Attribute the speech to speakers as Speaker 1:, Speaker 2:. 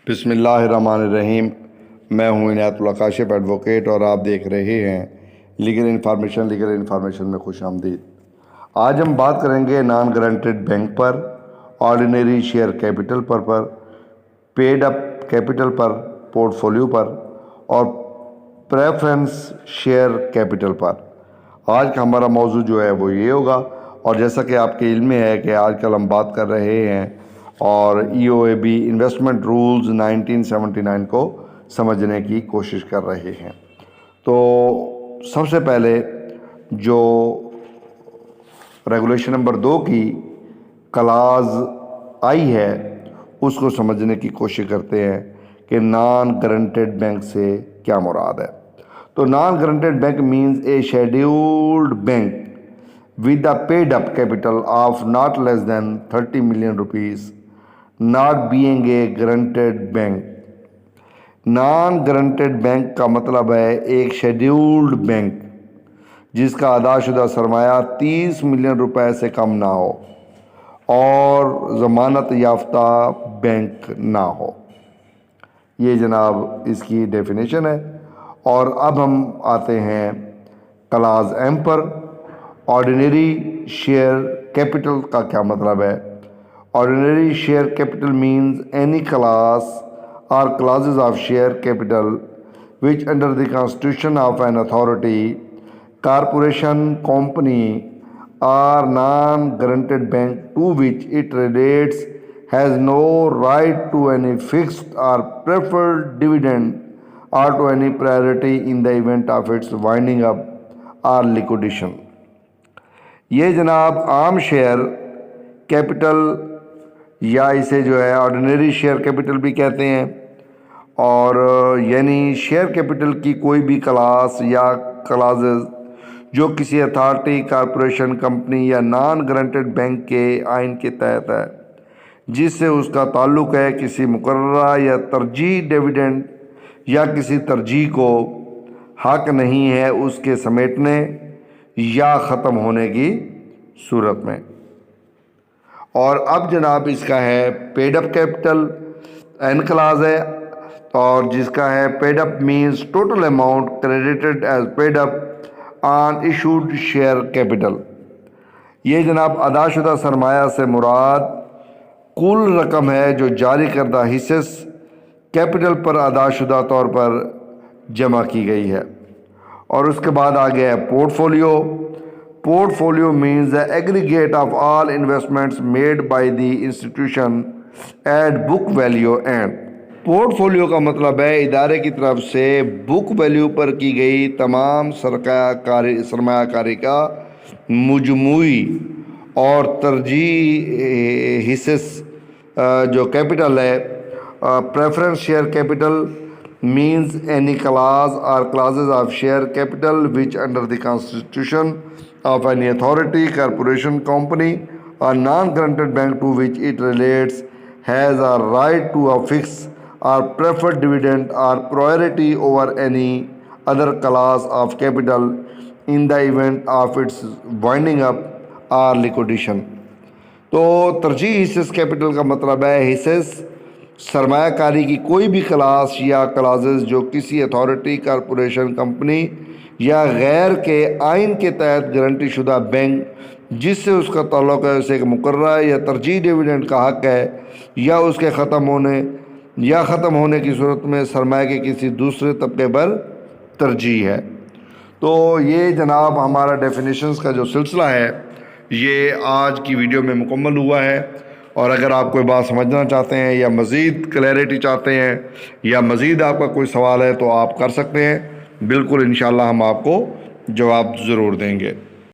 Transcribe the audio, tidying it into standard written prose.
Speaker 1: بسم اللہ الرحمن الرحیم۔ میں ہوں عنایت اللہ کاشف ایڈوکیٹ اور آپ دیکھ رہے ہیں لیگل انفارمیشن میں خوش آمدید۔ آج ہم بات کریں گے نان گارنٹیڈ بینک پر، آرڈینری شیئر کیپٹل پر، پیڈ اپ کیپٹل پر، پورٹ فولیو پر اور پریفرنس شیئر کیپٹل پر۔ آج کا ہمارا موضوع جو ہے وہ یہ ہوگا، اور جیسا کہ آپ کے علم میں ہے کہ آج کل ہم بات کر رہے ہیں اور EObi انویسٹمنٹ رولز 1979 کو سمجھنے کی کوشش کر رہے ہیں۔ تو سب سے پہلے جو ریگولیشن نمبر 2 کی کلاز آئی ہے اس کو سمجھنے کی کوشش کرتے ہیں کہ نان گارنٹیڈ بینک سے کیا مراد ہے۔ تو non guaranteed bank means a scheduled bank with a paid up capital of not less than 30 million rupees, not being a guaranteed bank۔ Naan guaranteed bank کا مطلب ہے ایک شیڈیولڈ بینک جس کا ادا شدہ سرمایہ 30 ملین روپے سے کم نہ ہو اور ضمانت یافتہ بینک نہ ہو۔ یہ جناب اس کی ڈیفینیشن ہے۔ اور اب ہم آتے ہیں کلاز ایم پر۔ آرڈینری شیئر کیپٹل کا کیا مطلب ہے؟ Ordinary share capital means any class or classes of share capital which under the constitution of an authority, corporation, company or non-guaranteed bank to which it relates has no right to any fixed or preferred dividend or to any priority in the event of its winding up or liquidation۔ یہ جناب عام share capital یا اسے جو ہے ordinary share capital بھی کہتے ہیں، اور یعنی شیئر کیپٹل کی کوئی بھی کلاس یا کلازز جو کسی اتھارٹی، کارپوریشن، کمپنی یا نان گارنٹیڈ بینک کے آئین کے تحت ہے، جس سے اس کا تعلق ہے کسی مقررہ یا ترجیح ڈیویڈنڈ یا کسی ترجیح کو حق نہیں ہے اس کے سمیٹنے یا ختم ہونے کی صورت میں۔ اور اب جناب اس کا ہے paid up capital, N clause ہے، اور جس کا ہے paid up means total amount credited as paid up on issued share capital. یہ جناب ادا شدہ سرمایہ سے مراد کل رقم ہے جو جاری کردہ حصص کیپٹل پر ادا شدہ طور پر جمع کی گئی ہے۔ اور اس کے بعد آگے ہے portfolio. Portfolio means the aggregate of all investments made by the institution at book value and۔ Port folio کا مطلب ہے ادارے کی طرف سے بک ویلیو پر کی گئی تمام سرمایہ کاری کا مجموعی اور ترجیح حصص جو کیپٹل ہے۔ Preference share capital means any class or classes of share capital which under the constitution of any authority, corporation, company or non-guaranteed bank to which it relates has a right to a fixed or preferred dividend or priority over any other class of capital in the event of its winding up or liquidation۔ تو ترجیح حصص capital کا مطلب ہے حصص سرمایہ کاری کی کوئی بھی کلاس یا کلازز جو کسی اتھارٹی، کارپوریشن، کمپنی یا غیر کے آئین کے تحت گارنٹی شدہ بینک جس سے اس کا تعلق ہے اسے ایک مقررہ یا ترجیح ڈیویڈنڈ کا حق ہے یا اس کے ختم ہونے کی صورت میں سرمایہ کے کسی دوسرے طبقے پر ترجیح ہے۔ تو یہ جناب ہمارا ڈیفینیشنز کا جو سلسلہ ہے یہ آج کی ویڈیو میں مکمل ہوا ہے۔ اور اگر آپ کوئی بات سمجھنا چاہتے ہیں یا مزید کلیئرٹی چاہتے ہیں یا مزید آپ کا کوئی سوال ہے تو آپ کر سکتے ہیں، بالکل انشاءاللہ ہم آپ کو جواب ضرور دیں گے۔